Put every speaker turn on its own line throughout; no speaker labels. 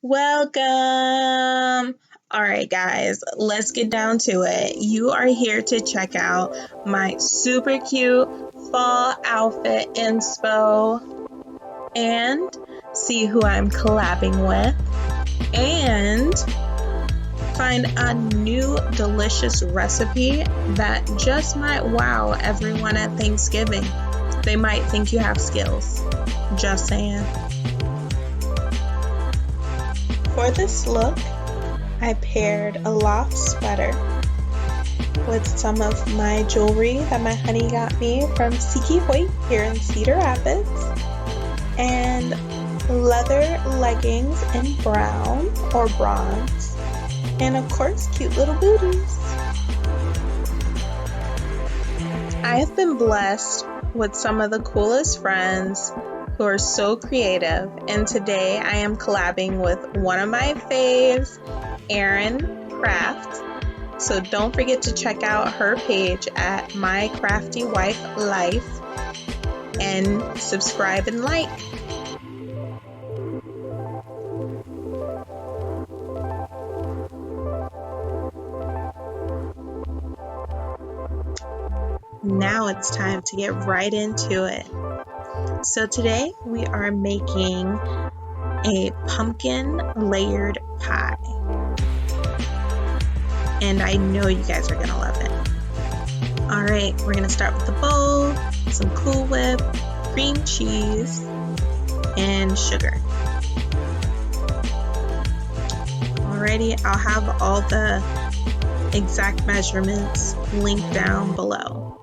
Welcome! Alright, guys, let's get down to it. You are here to check out my super cute fall outfit inspo and see who I'm collabing with and find a new delicious recipe that just might wow everyone at Thanksgiving. They might think you have skills. Just saying. For this look, I paired a loft sweater with some of my jewelry that my honey got me from Siki Hoyt here in Cedar Rapids, and leather leggings in brown or bronze, and of course cute little booties. I have been blessed with some of the coolest friends who are so creative, and today I am collabing with one of my faves, Erin Craft. So don't forget to check out her page at My Crafty Wife Life and subscribe and like. Now it's time to get right into it. So today we are making a pumpkin layered pie, and I know you guys are gonna love it. Alright, we're gonna start with the bowl, some Cool Whip, cream cheese, and sugar. Alrighty, I'll have all the exact measurements linked down below.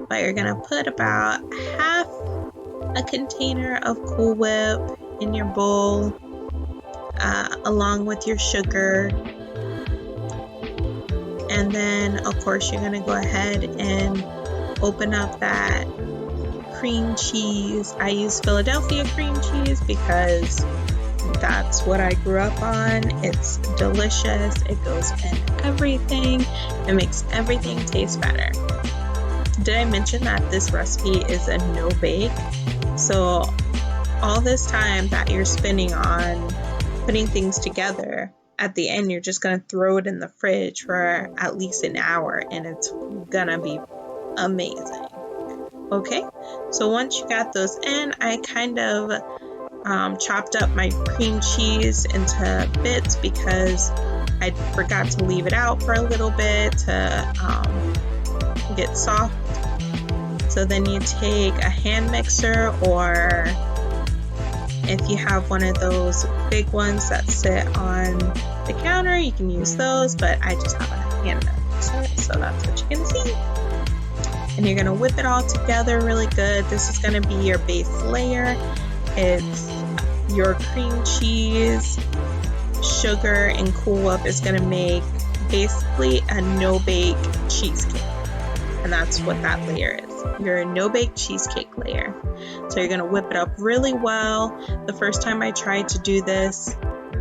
But you're gonna put about half a container of Cool Whip in your bowl, along with your sugar, and then of course you're gonna go ahead and open up that cream cheese. I use Philadelphia cream cheese because that's what I grew up on. It's delicious, it goes in everything, it makes everything taste better. Did I mention that this recipe is a no bake? So all this time that you're spending on putting things together, at the end you're just gonna throw it in the fridge for at least an hour and it's gonna be amazing. Okay, so once you got those in, I kind of chopped up my cream cheese into bits because I forgot to leave it out for a little bit to get soft. So then you take a hand mixer, or if you have one of those big ones that sit on the counter, you can use those, but I just have a hand mixer, so that's what you're gonna see. And you're gonna whip it all together really good. This is gonna be your base layer. It's your cream cheese, sugar, and Cool Whip is gonna make basically a no-bake cheesecake. And that's what that layer is. Your no-bake cheesecake layer. So you're gonna whip it up really well. The first time I tried to do this,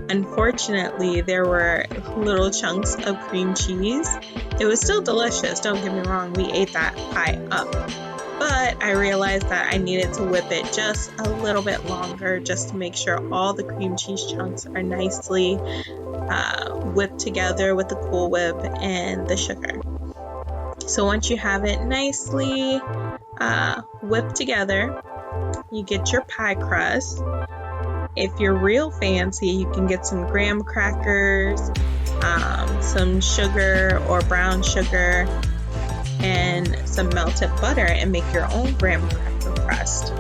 unfortunately, there were little chunks of cream cheese. It was still delicious, don't get me wrong, we ate that pie up. But I realized that I needed to whip it just a little bit longer just to make sure all the cream cheese chunks are nicely whipped together with the Cool Whip and the sugar. So once you have it nicely whipped together, you get your pie crust. If you're real fancy, you can get some graham crackers, some sugar or brown sugar, and some melted butter and make your own graham cracker crust.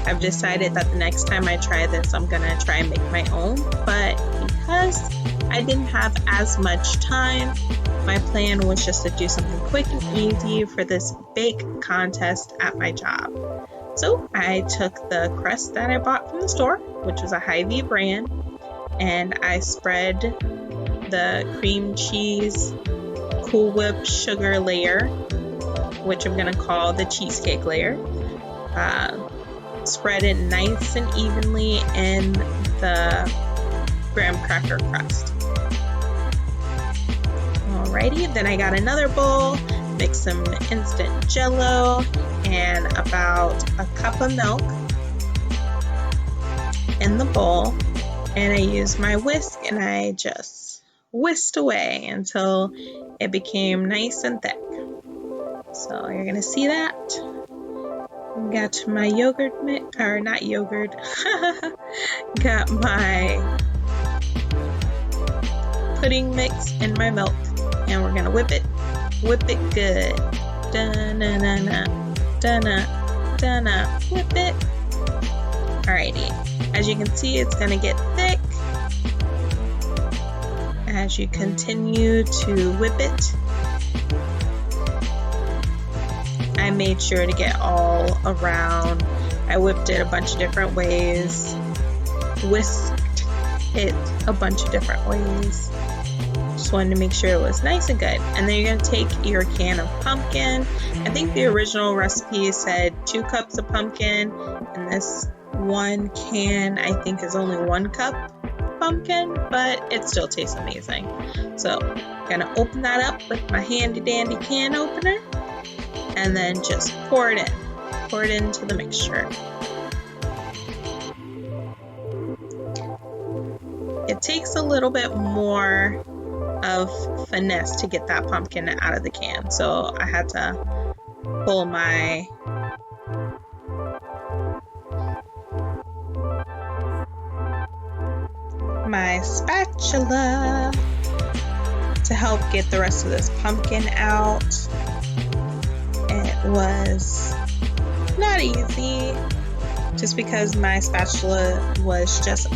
I've decided that the next time I try this, I'm gonna try and make my own, but because I didn't have as much time, my plan was just to do something quick and easy for this bake contest at my job. So I took the crust that I bought from the store, which was a Hy-Vee brand, and I spread the cream cheese, Cool Whip sugar layer, which I'm gonna call the cheesecake layer. Spread it nice and evenly in the graham cracker crust. Alrighty, then I got another bowl, mixed some instant jello and about a cup of milk in the bowl, and I used my whisk and I just whisked away until it became nice and thick. So you're gonna see that. Got my yogurt mix, or not yogurt, got my pudding mix in my milk, and we're gonna whip it good. Da-na-na-na, da-na, whip it. Alrighty, as you can see, it's gonna get thick as you continue to whip it. I made sure to get all around. I whipped it a bunch of different ways, whisked it a bunch of different ways. Just wanted to make sure it was nice and good. And then you're going to take your can of pumpkin. I think the original recipe said 2 cups of pumpkin, and this one can I think is only 1 cup pumpkin, but it still tastes amazing. So I'm going to open that up with my handy dandy can opener, and then just pour it into the mixture. It takes a little bit more of finesse to get that pumpkin out of the can, so I had to pull my spatula to help get the rest of this pumpkin out. It was not easy, just because my spatula was just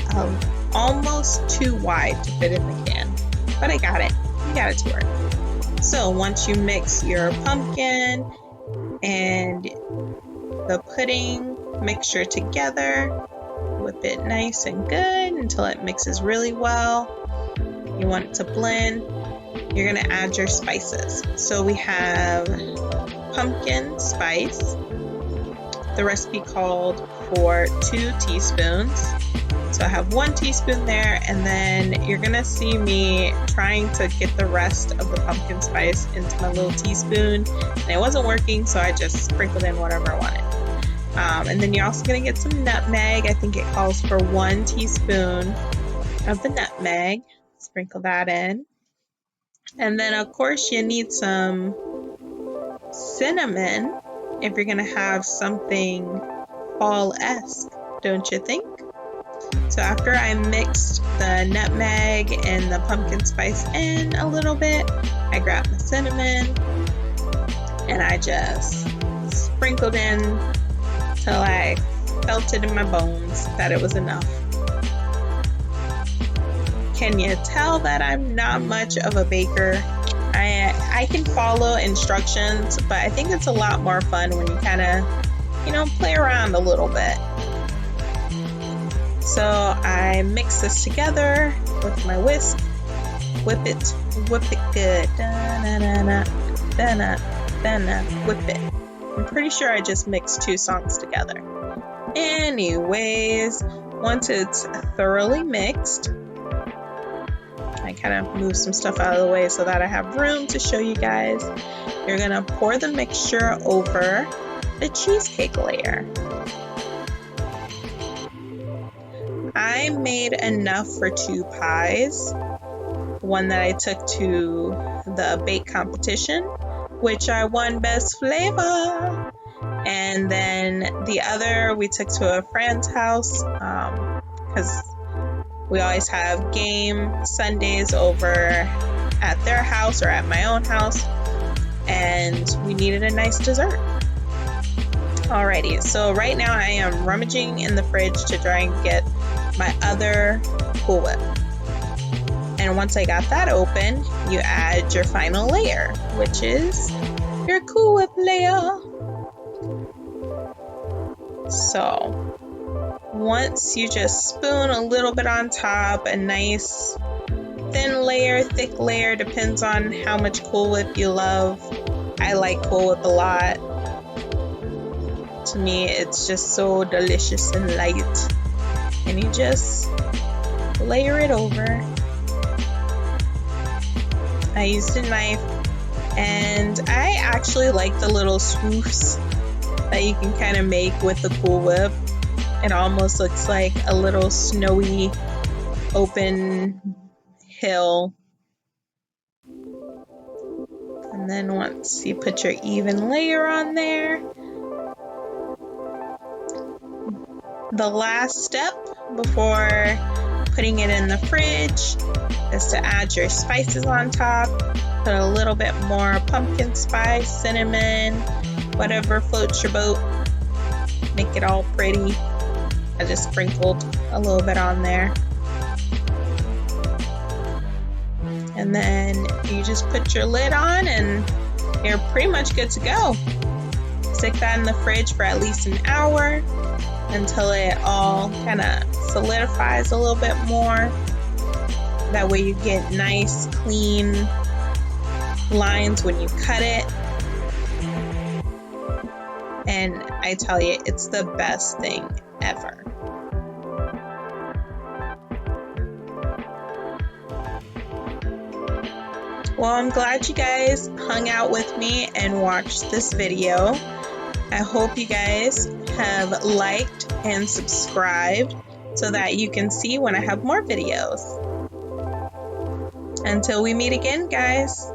almost too wide to fit in the can, but I got it. You got it to work. So once you mix your pumpkin and the pudding mixture together, whip it nice and good until it mixes really well. You want it to blend. You're gonna add your spices. So we have pumpkin spice. The recipe called for 2 teaspoons. So I have 1 teaspoon there, and then you're gonna see me trying to get the rest of the pumpkin spice into my little teaspoon, and it wasn't working, so I just sprinkled in whatever I wanted. And then you're also gonna get some nutmeg. I think it calls for 1 teaspoon of the nutmeg. Sprinkle that in. And then of course you need some cinnamon if you're gonna have something fall-esque, don't you think? So after I mixed the nutmeg and the pumpkin spice in a little bit, I grabbed the cinnamon and I just sprinkled in till I felt it in my bones that it was enough. Can you tell that I'm not much of a baker? I can follow instructions, but I think it's a lot more fun when you kind of, play around a little bit. So I mix this together with my whisk, whip it good, da-na-na-na, da-na, whip it. I'm pretty sure I just mixed 2 songs together. Anyways, once it's thoroughly mixed, I kind of move some stuff out of the way so that I have room to show you guys. You're gonna pour the mixture over the cheesecake layer. I made enough for 2 pies. One that I took to the bake competition, which I won best flavor. And then the other we took to a friend's house because we always have game Sundays over at their house or at my own house, and we needed a nice dessert. Alrighty, so right now I am rummaging in the fridge to try and get my other Cool Whip. And once I got that open, you add your final layer, which is your Cool Whip layer. So once you just spoon a little bit on top, a nice thin layer, thick layer, depends on how much Cool Whip you love. I like Cool Whip a lot. To me, it's just so delicious and light. And you just layer it over. I used a knife, and I actually like the little swoofs that you can kind of make with the Cool Whip. It almost looks like a little snowy open hill. And then once you put your even layer on there, the last step before putting it in the fridge is to add your spices on top. Put a little bit more pumpkin spice, cinnamon, whatever floats your boat. Make it all pretty. I just sprinkled a little bit on there. And then you just put your lid on and you're pretty much good to go. Stick that in the fridge for at least an hour until it all kind of solidifies a little bit more. That way you get nice, clean lines when you cut it. And I tell you, it's the best thing ever. Well, I'm glad you guys hung out with me and watched this video. I hope you guys have liked and subscribed so that you can see when I have more videos. Until we meet again, guys.